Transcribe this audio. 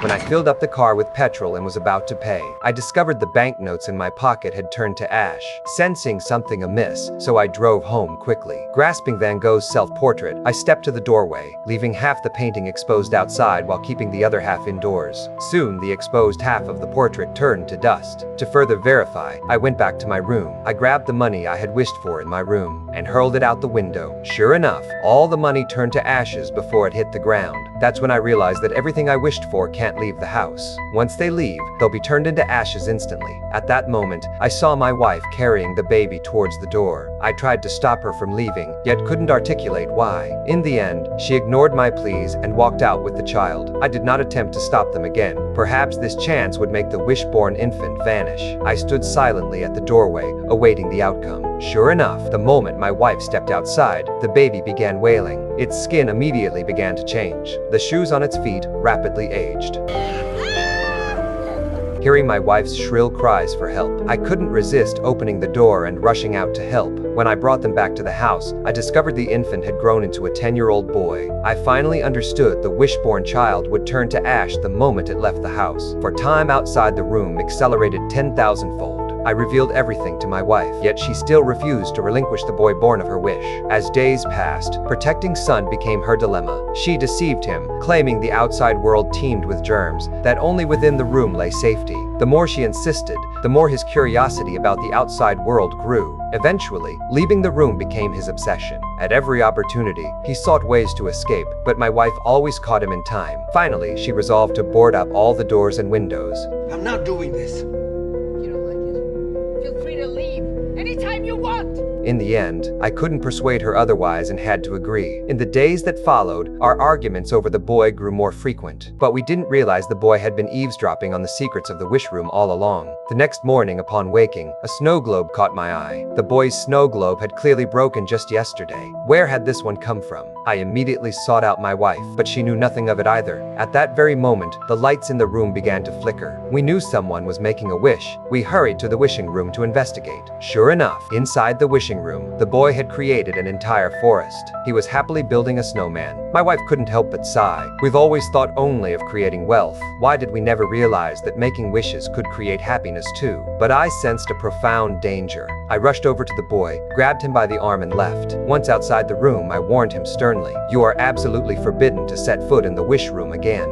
When I filled up the car with petrol and was about to pay, I discovered the banknotes in my pocket had turned to ash. Sensing something amiss, so I drove home quickly. Grasping Van Gogh's self-portrait, I stepped to the doorway, leaving half the painting exposed outside while keeping the other half indoors. Soon, the exposed half of the portrait turned to dust. To further verify, I went back to my room. I grabbed the money I had wished for in my room and hurled it out the window. Sure enough, all the money turned to ashes before it hit the ground. That's when I realized that everything I wished for can't leave the house. Once they leave, they'll be turned into ashes instantly. At that moment, I saw my wife carrying the baby towards the door. I tried to stop her from leaving, yet couldn't articulate why. In the end, she ignored my pleas and walked out with the child. I did not attempt to stop them again. Perhaps this chance would make the wish-born infant vanish. I stood silently at the doorway, awaiting the outcome. Sure enough, the moment my wife stepped outside, the baby began wailing. Its skin immediately began to change. The shoes on its feet rapidly aged. Hearing my wife's shrill cries for help, I couldn't resist opening the door and rushing out to help. When I brought them back to the house, I discovered the infant had grown into a 10-year-old boy. I finally understood the wish-born child would turn to ash the moment it left the house, for time outside the room accelerated 10,000-fold. I revealed everything to my wife, yet she still refused to relinquish the boy born of her wish. As days passed, protecting son became her dilemma. She deceived him, claiming the outside world teemed with germs, that only within the room lay safety. The more she insisted, the more his curiosity about the outside world grew. Eventually, leaving the room became his obsession. At every opportunity, he sought ways to escape, but my wife always caught him in time. Finally, she resolved to board up all the doors and windows. I'm not doing this. You don't like it? Feel free to leave anytime you want. In the end, I couldn't persuade her otherwise and had to agree. In the days that followed, our arguments over the boy grew more frequent, but we didn't realize the boy had been eavesdropping on the secrets of the wish room all along. The next morning, upon waking, a snow globe caught my eye. The boy's snow globe had clearly broken just yesterday. Where had this one come from? I immediately sought out my wife, but she knew nothing of it either. At that very moment, the lights in the room began to flicker. We knew someone was making a wish. We hurried to the wishing room to investigate. Sure enough, inside the wishing room, the boy had created an entire forest. He was happily building a snowman. My wife couldn't help but sigh. We've always thought only of creating wealth. Why did we never realize that making wishes could create happiness too? But I sensed a profound danger. I rushed over to the boy, grabbed him by the arm and left. Once outside the room, I warned him sternly, "You are absolutely forbidden to set foot in the wish room again."